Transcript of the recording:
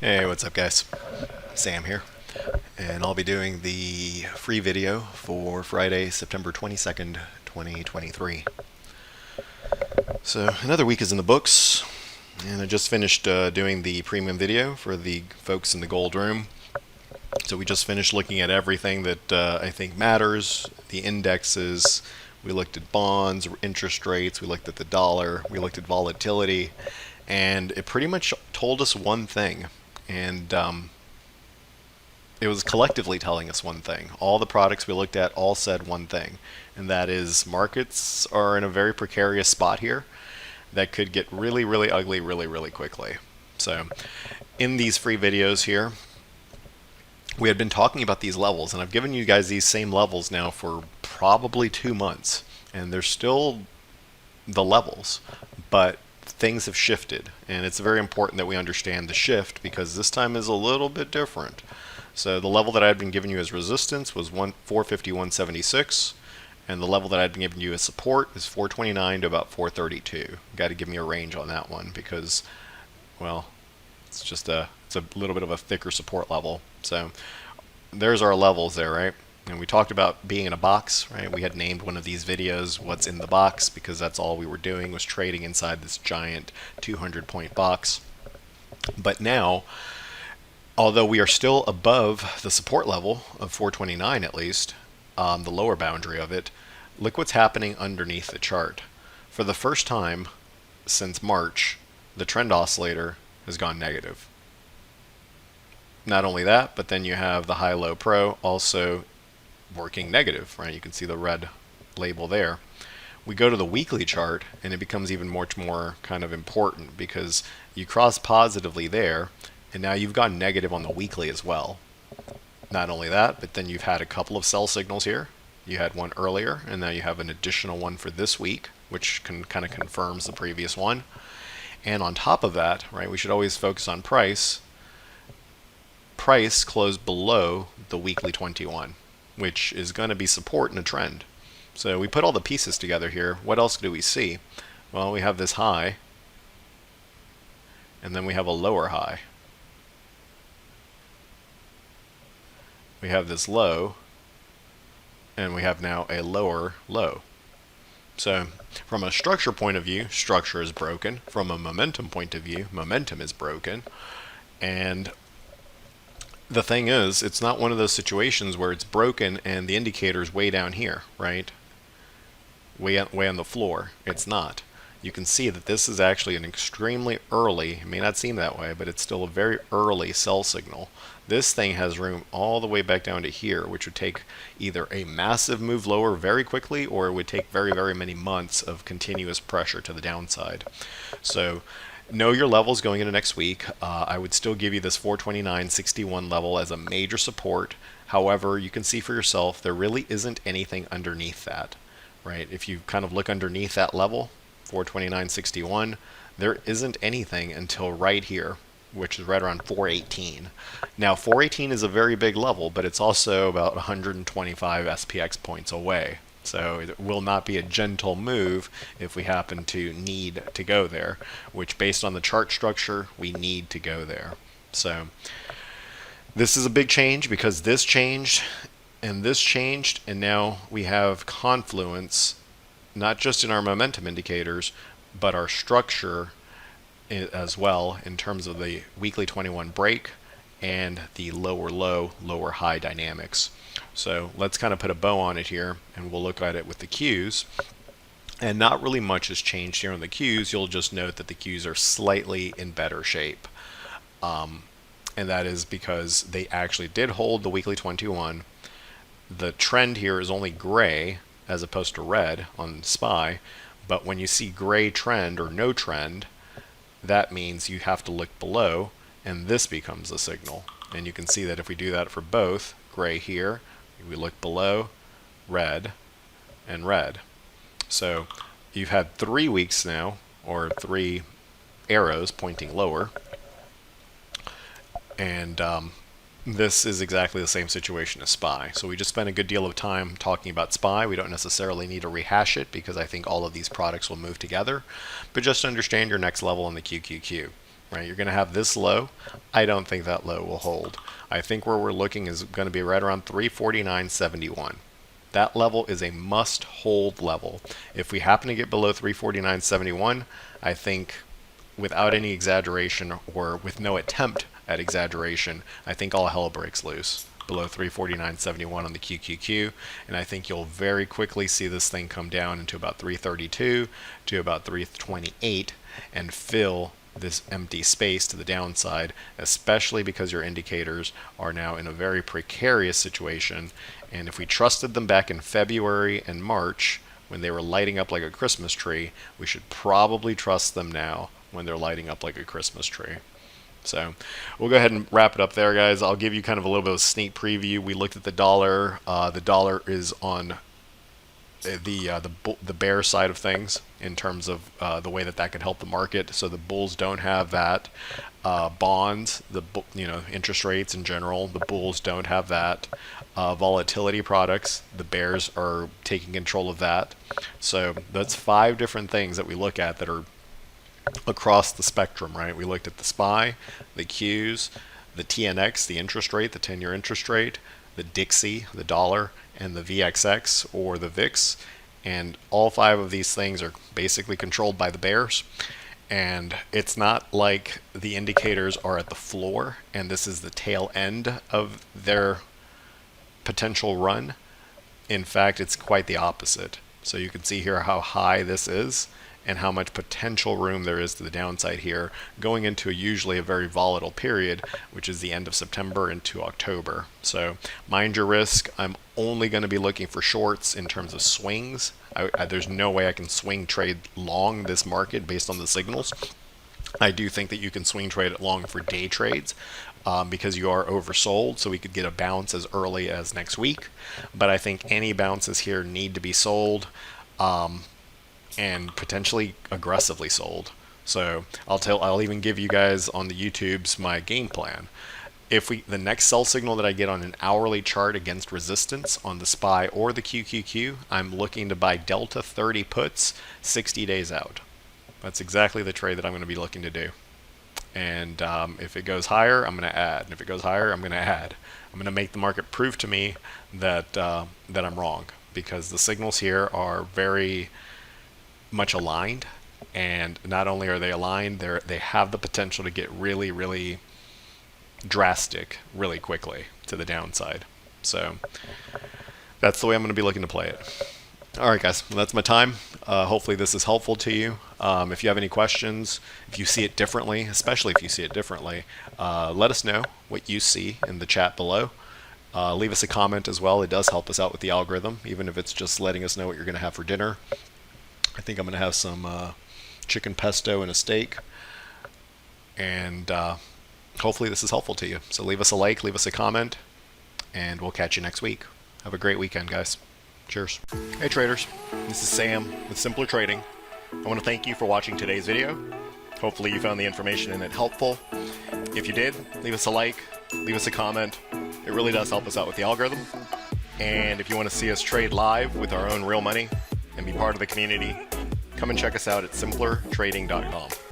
Hey, what's up guys? Sam here, and I'll be doing the free video for Friday, September 22nd, 2023. So another week is in the books, and I just finished doing the premium video for the folks in the gold room. So we just finished looking at everything that I think matters, the indexes, we looked at bonds, interest rates, we looked at the dollar, we looked at volatility, and it pretty much told us one thing. And it was collectively telling us one thing. All the products we looked at all said one thing, and that is markets are in a very precarious spot here that could get really, really ugly really quickly. So in these free videos here, we had been talking about these levels, and I've given you guys these same levels now for probably 2 months, and they're still the levels, but things have shifted, and it's very important that we understand the shift because this time is a little bit different. So the level that I had been giving you as resistance was 451.76, and the level that I had been giving you as support is 429 to about 432. Got to give me a range on that one because, well, it's a little bit of a thicker support level. So there's our levels there, right? And we talked about being in a box, right? We had named one of these videos what's in the box because that's all we were doing was trading inside this giant 200-point box. But now, although we are still above the support level of 429 at least, the lower boundary of it, look what's happening underneath the chart. For the first time since March, the trend oscillator has gone negative. Not only that, but then you have the high-low pro also working negative, right? You can see the red label there. We go to the weekly chart and it becomes even much more kind of important because you cross positively there and now you've gone negative on the weekly as well. Not only that, but then you've had a couple of sell signals here. You had one earlier and now you have an additional one for this week, which kind of confirms the previous one. And on top of that, right, we should always focus on price. Price closed below the weekly 21, which is going to be support in a trend. So we put all the pieces together here. What else do we see? Well, we have this high, and then we have a lower high. We have this low, and we have now a lower low. So from a structure point of view, structure is broken. From a momentum point of view, momentum is broken. And the thing is, it's not one of those situations where it's broken and the indicator's way down here, right? Way on the floor. It's not. You can see that this is actually an extremely early, it may not seem that way, but it's still a very early sell signal. This thing has room all the way back down to here, which would take either a massive move lower very quickly, or it would take very many months of continuous pressure to the downside. So know your levels going into next week. I would still give you this 429.61 level as a major support. However, you can see for yourself there really isn't anything underneath that, right? If you kind of look underneath that level, 429.61, there isn't anything until right here, which is right around 418. Now 418 is a very big level, but it's also about 125 SPX points away. So it will not be a gentle move if we happen to need to go there, which based on the chart structure, we need to go there. So this is a big change because this changed, and now we have confluence, not just in our momentum indicators, but our structure as well in terms of the weekly 21 break and the lower low, lower high dynamics. So let's kind of put a bow on it here and we'll look at it with the Qs. And not really much has changed here on the Qs. You'll just note that the Qs are slightly in better shape. And that is because they actually did hold the weekly 21. The trend here is only gray as opposed to red on SPY. But when you see gray trend or no trend, that means you have to look below and this becomes the signal. And you can see that if we do that for both, gray here, we look below, red, and red. So you've had 3 weeks now, or 3 arrows pointing lower. And this is exactly the same situation as SPY. So we just spent a good deal of time talking about SPY. We don't necessarily need to rehash it because I think all of these products will move together. But just understand your next level in the QQQ. right? You're going to have this low. I don't think that low will hold. I think where we're looking is going to be right around 349.71. That level is a must hold level. If we happen to get below 349.71, I think without any exaggeration or with no attempt at exaggeration, I think all hell breaks loose below 349.71 on the QQQ, and I think you'll very quickly see this thing come down into about 332 to about 328 and fill this empty space to the downside, especially because your indicators are now in a very precarious situation. And if we trusted them back in February and March when they were lighting up like a Christmas tree, we should probably trust them now when they're lighting up like a Christmas tree. So we'll go ahead and wrap it up there, guys. I'll give you kind of a little bit of a sneak preview. We looked at the dollar. The dollar is on the bear side of things in terms of the way that could help the market. So the bulls don't have that. Bonds, interest rates in general, the bulls don't have that. Volatility products, the bears are taking control of that. So that's 5 different things that we look at that are across the spectrum, right? We looked at the SPY, the Qs, the TNX, the interest rate, the 10-year interest rate, the Dixie, the dollar, and the VXX or the VIX. And all 5 of these things are basically controlled by the bears. And it's not like the indicators are at the floor and this is the tail end of their potential run. In fact, it's quite the opposite. So you can see here how high this is and how much potential room there is to the downside here, going into usually a very volatile period, which is the end of September into October. So mind your risk. I'm only going to be looking for shorts in terms of swings. There's no way I can swing trade long this market based on the signals. I do think that you can swing trade it long for day trades because you are oversold, so we could get a bounce as early as next week. But I think any bounces here need to be sold. And potentially aggressively sold. So I'll even give you guys on the YouTubes my game plan. If the next sell signal that I get on an hourly chart against resistance on the SPY or the QQQ, I'm looking to buy Delta 30 puts 60 days out. That's exactly the trade that I'm going to be looking to do. And if it goes higher, I'm going to add. And if it goes higher, I'm going to add. I'm going to make the market prove to me that that I'm wrong, because the signals here are very much aligned, and not only are they aligned, they have the potential to get really, really drastic really quickly to the downside. So that's the way I'm going to be looking to play it. All right, guys, well, that's my time. Hopefully this is helpful to you. If you have any questions, if you see it differently, especially if you see it differently, let us know what you see in the chat below. Leave us a comment as well. It does help us out with the algorithm, even if it's just letting us know what you're going to have for dinner. I think I'm going to have some chicken pesto and a steak. And hopefully this is helpful to you. So leave us a like, leave us a comment, and we'll catch you next week. Have a great weekend, guys. Cheers. Hey traders, this is Sam with Simpler Trading. I want to thank you for watching today's video. Hopefully you found the information in it helpful. If you did, leave us a like, leave us a comment. It really does help us out with the algorithm. And if you want to see us trade live with our own real money and be part of the community, come and check us out at simplertrading.com.